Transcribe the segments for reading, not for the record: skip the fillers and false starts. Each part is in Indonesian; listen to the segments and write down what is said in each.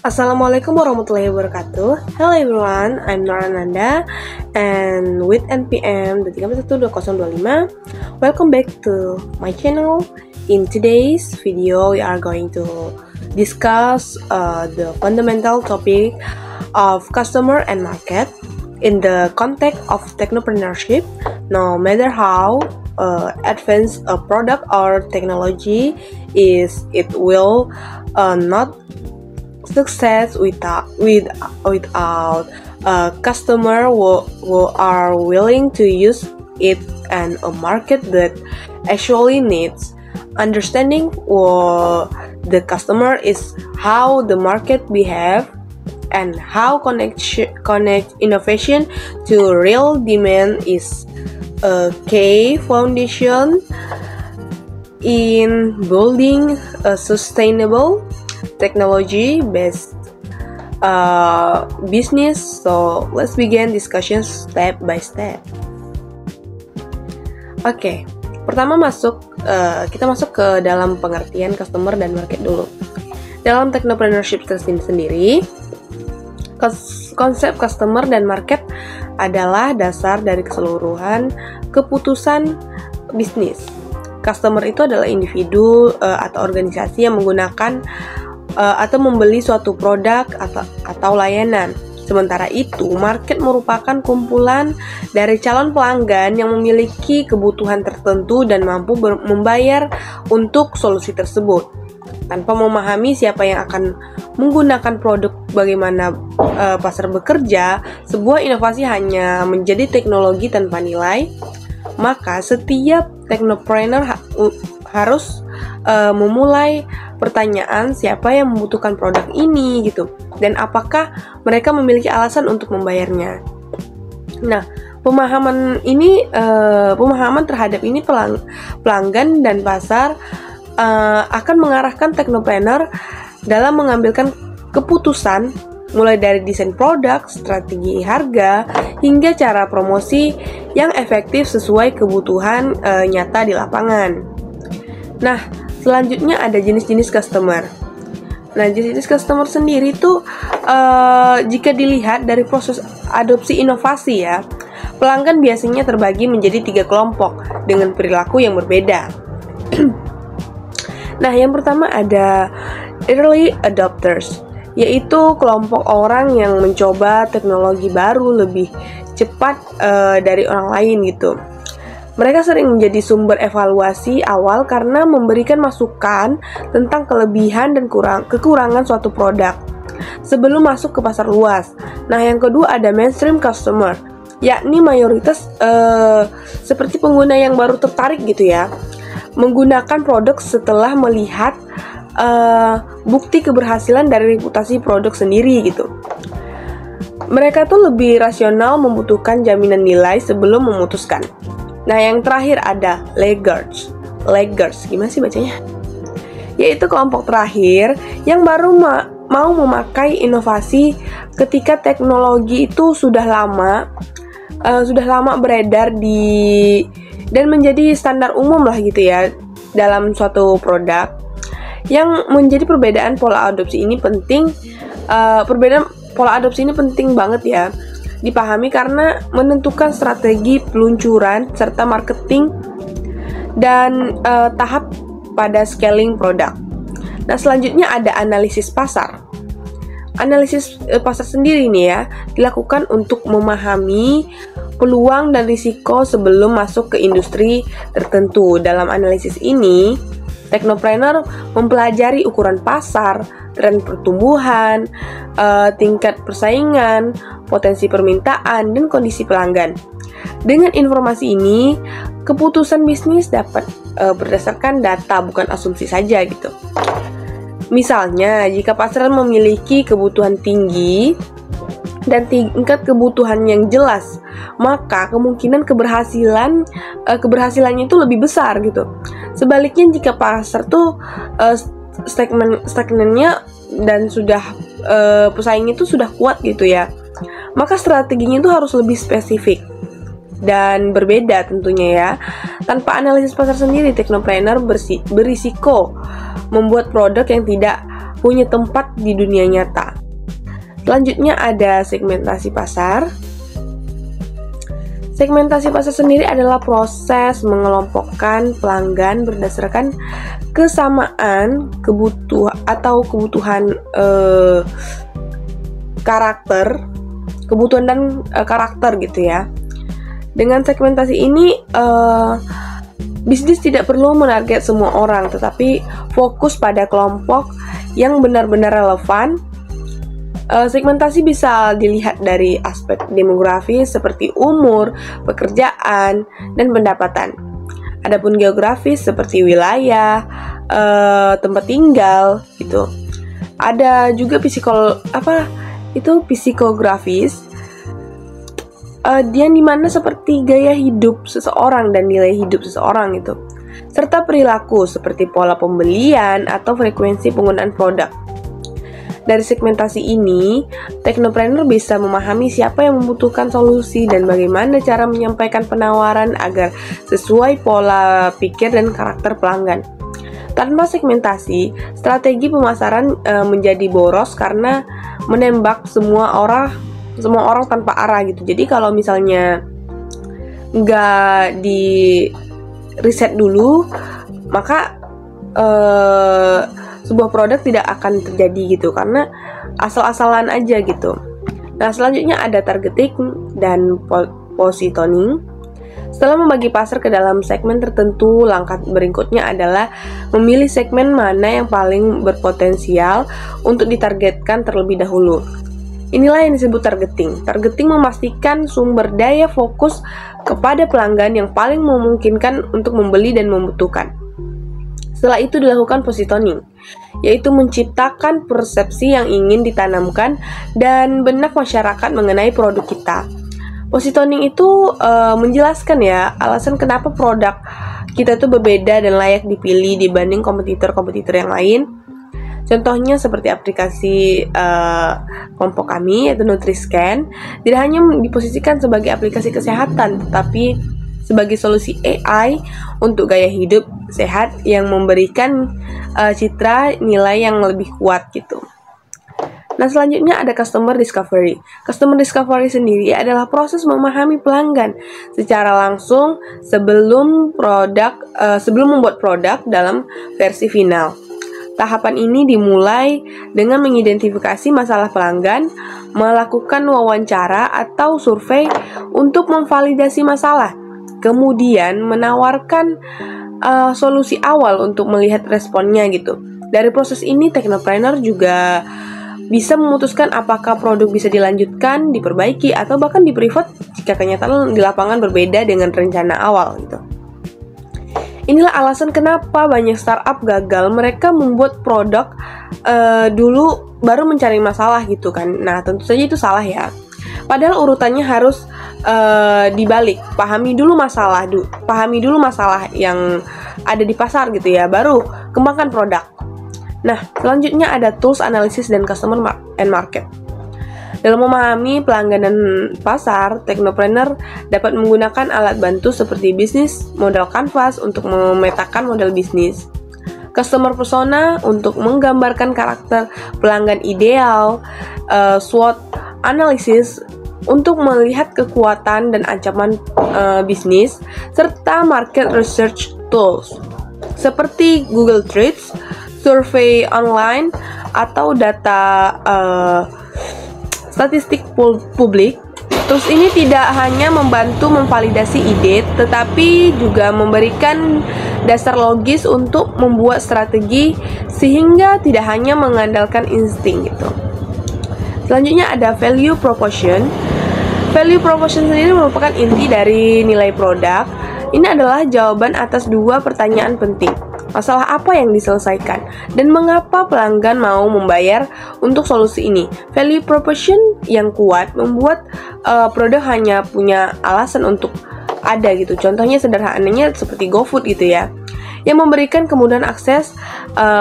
Assalamualaikum warahmatullahi wabarakatuh. Hello everyone, I'm Nora Nanda and with NPM 3112025. Welcome back to my channel. In today's video, we are going to discuss the fundamental topic of customer and market in the context of technopreneurship. No matter how advanced a product or technology is, it will not success without a customer who are willing to use it and a market that actually needs understanding what the customer is, how the market behave, and how connect innovation to real demand is a key foundation in building a sustainable technology-based business. So let's begin discussion step by step. Oke, pertama kita masuk ke dalam pengertian customer dan market dulu. Dalam technopreneurship sendiri, konsep customer dan market adalah dasar dari keseluruhan keputusan bisnis. Customer itu adalah individu atau organisasi yang menggunakan atau membeli suatu produk atau layanan. Sementara itu, market merupakan kumpulan dari calon pelanggan yang memiliki kebutuhan tertentu dan mampu membayar untuk solusi tersebut. Tanpa memahami siapa yang akan menggunakan produk, bagaimana pasar bekerja, sebuah inovasi hanya menjadi teknologi tanpa nilai. Maka setiap technopreneur harus memulai pertanyaan siapa yang membutuhkan produk ini gitu, dan apakah mereka memiliki alasan untuk membayarnya. Nah, pemahaman terhadap ini pelanggan dan pasar akan mengarahkan technopreneur dalam mengambilkan keputusan mulai dari desain produk, strategi harga, hingga cara promosi yang efektif sesuai kebutuhan nyata di lapangan. Nah, selanjutnya ada jenis-jenis customer. Nah, jenis customer sendiri tuh jika dilihat dari proses adopsi inovasi ya, pelanggan biasanya terbagi menjadi 3 kelompok dengan perilaku yang berbeda. Nah, yang pertama ada early adopters, yaitu kelompok orang yang mencoba teknologi baru lebih cepat dari orang lain gitu. Mereka sering menjadi sumber evaluasi awal karena memberikan masukan tentang kelebihan dan kekurangan suatu produk sebelum masuk ke pasar luas. Nah, yang kedua ada mainstream customer, yakni mayoritas seperti pengguna yang baru tertarik gitu ya, menggunakan produk setelah melihat bukti keberhasilan dari reputasi produk sendiri gitu. Mereka tuh lebih rasional, membutuhkan jaminan nilai sebelum memutuskan. Nah, yang terakhir ada laggards, gimana sih bacanya? Yaitu kelompok terakhir yang baru mau memakai inovasi ketika teknologi itu sudah lama beredar dan menjadi standar umum lah gitu ya dalam suatu produk. Yang menjadi perbedaan pola adopsi ini penting banget ya dipahami karena menentukan strategi peluncuran serta marketing dan tahap pada scaling produk. Nah, selanjutnya ada analisis pasar. Analisis pasar sendiri nih ya dilakukan untuk memahami peluang dan risiko sebelum masuk ke industri tertentu. Dalam analisis ini, technopreneur mempelajari ukuran pasar, tren pertumbuhan, tingkat persaingan, potensi permintaan, dan kondisi pelanggan. Dengan informasi ini, keputusan bisnis dapat berdasarkan data, bukan asumsi saja gitu. Misalnya, jika pasar memiliki kebutuhan tinggi dan tingkat kebutuhan yang jelas, maka kemungkinan keberhasilannya itu lebih besar gitu. Sebaliknya, jika pasar tuh stagnannya dan sudah pesaingnya itu sudah kuat gitu ya, maka strateginya itu harus lebih spesifik dan berbeda tentunya ya. Tanpa analisis pasar sendiri, technopreneur berisiko membuat produk yang tidak punya tempat di dunia nyata. Selanjutnya ada segmentasi pasar. Segmentasi pasar sendiri adalah proses mengelompokkan pelanggan berdasarkan kesamaan kebutuhan kebutuhan dan karakter gitu ya. Dengan segmentasi ini bisnis tidak perlu menarget semua orang, tetapi fokus pada kelompok yang benar-benar relevan. Segmentasi bisa dilihat dari aspek demografis seperti umur, pekerjaan, dan pendapatan. Adapun geografis seperti wilayah, tempat tinggal gitu. Ada juga psikografis, yang dimana seperti gaya hidup seseorang dan nilai hidup seseorang gitu, serta perilaku seperti pola pembelian atau frekuensi penggunaan produk. Dari segmentasi ini, teknopreneur bisa memahami siapa yang membutuhkan solusi dan bagaimana cara menyampaikan penawaran agar sesuai pola pikir dan karakter pelanggan. Tanpa segmentasi, strategi pemasaran menjadi boros karena menembak semua orang tanpa arah gitu. Jadi kalau misalnya nggak di riset dulu, maka sebuah produk tidak akan terjadi gitu, karena asal-asalan aja gitu. Nah, selanjutnya ada targeting dan positioning. Setelah membagi pasar ke dalam segmen tertentu, langkah berikutnya adalah memilih segmen mana yang paling berpotensial untuk ditargetkan terlebih dahulu. Inilah yang disebut targeting. Targeting memastikan sumber daya fokus kepada pelanggan yang paling memungkinkan untuk membeli dan membutuhkan. Setelah itu dilakukan positioning, yaitu menciptakan persepsi yang ingin ditanamkan dan benak masyarakat mengenai produk kita. Positioning itu menjelaskan ya alasan kenapa produk kita itu berbeda dan layak dipilih dibanding kompetitor-kompetitor yang lain. Contohnya seperti aplikasi kelompok kami yaitu Nutriscan, tidak hanya diposisikan sebagai aplikasi kesehatan, tetapi sebagai solusi AI untuk gaya hidup sehat yang memberikan citra nilai yang lebih kuat gitu. Nah, selanjutnya ada customer discovery. Customer discovery sendiri adalah proses memahami pelanggan secara langsung sebelum membuat produk dalam versi final. Tahapan ini dimulai dengan mengidentifikasi masalah pelanggan, melakukan wawancara atau survei untuk memvalidasi masalah, kemudian menawarkan solusi awal untuk melihat responnya gitu. Dari proses ini, teknopreneur juga bisa memutuskan apakah produk bisa dilanjutkan, diperbaiki, atau bahkan di-pivot jika kenyataan di lapangan berbeda dengan rencana awal gitu. Inilah alasan kenapa banyak startup gagal. Mereka membuat produk dulu baru mencari masalah gitu kan. Nah, tentu saja itu salah ya. Padahal urutannya harus dibalik. Pahami dulu masalah yang ada di pasar gitu ya, baru kembangkan produk. Nah, selanjutnya ada tools analisis dan customer and market. Dalam memahami pelanggan dan pasar, teknopreneur dapat menggunakan alat bantu seperti bisnis model canvas untuk memetakan model bisnis, customer persona untuk menggambarkan karakter pelanggan ideal, SWOT analysis untuk melihat kekuatan dan ancaman bisnis, serta market research tools seperti Google Trends, survei online, atau data statistik publik. Terus ini tidak hanya membantu memvalidasi ide, tetapi juga memberikan dasar logis untuk membuat strategi sehingga tidak hanya mengandalkan insting gitu. Selanjutnya ada value proposition. Value proposition sendiri merupakan inti dari nilai produk. Ini adalah jawaban atas dua pertanyaan penting. Masalah apa yang diselesaikan dan mengapa pelanggan mau membayar untuk solusi ini. Value proposition yang kuat membuat produk hanya punya alasan untuk ada gitu. Contohnya sederhananya seperti GoFood gitu ya, yang memberikan kemudahan akses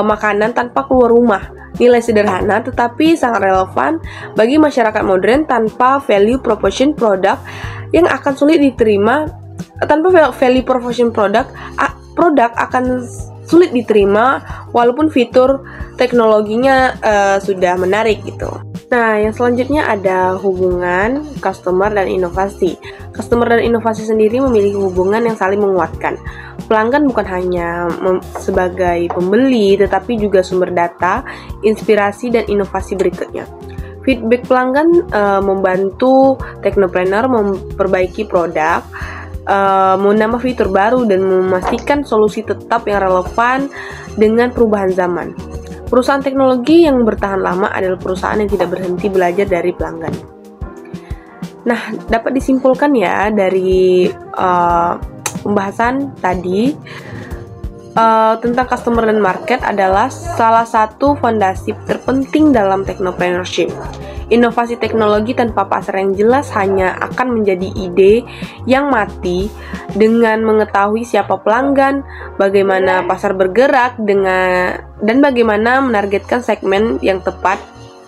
makanan tanpa keluar rumah. Nilai sederhana tetapi sangat relevan bagi masyarakat modern. Tanpa value proposition produk yang akan sulit diterima. Tanpa value proposition produk akan sulit diterima walaupun fitur teknologinya sudah menarik gitu. Nah, yang selanjutnya ada hubungan customer dan inovasi. Customer dan inovasi sendiri memiliki hubungan yang saling menguatkan. Pelanggan bukan hanya sebagai pembeli, tetapi juga sumber data, inspirasi, dan inovasi berikutnya. Feedback pelanggan membantu Technopreneur memperbaiki produk, menambah fitur baru, dan memastikan solusi tetap yang relevan dengan perubahan zaman. Perusahaan teknologi yang bertahan lama adalah perusahaan yang tidak berhenti belajar dari pelanggan. Nah, dapat disimpulkan ya dari pembahasan tadi, tentang customer dan market adalah salah satu fondasi terpenting dalam technopreneurship. Inovasi teknologi tanpa pasar yang jelas hanya akan menjadi ide yang mati. Dengan mengetahui siapa pelanggan, bagaimana pasar bergerak, dan bagaimana menargetkan segmen yang tepat,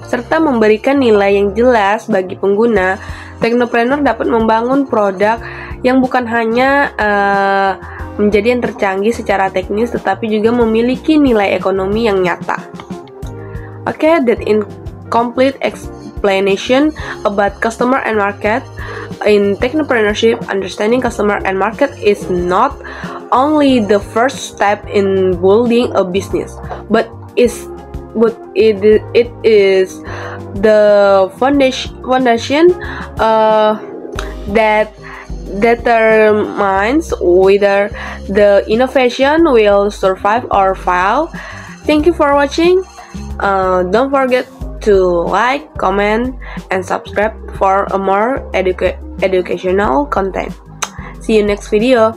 serta memberikan nilai yang jelas bagi pengguna, Technopreneur dapat membangun produk yang bukan hanya menjadi yang tercanggih secara teknis, tetapi juga memiliki nilai ekonomi yang nyata. Okay, that incomplete explanation about customer and market. In technopreneurship, understanding customer and market is not only the first step in building a business, but it is the foundation that determines whether the innovation will survive or fail. Thank you for watching. Don't forget to like, comment, and subscribe for a more educational content. See you next video.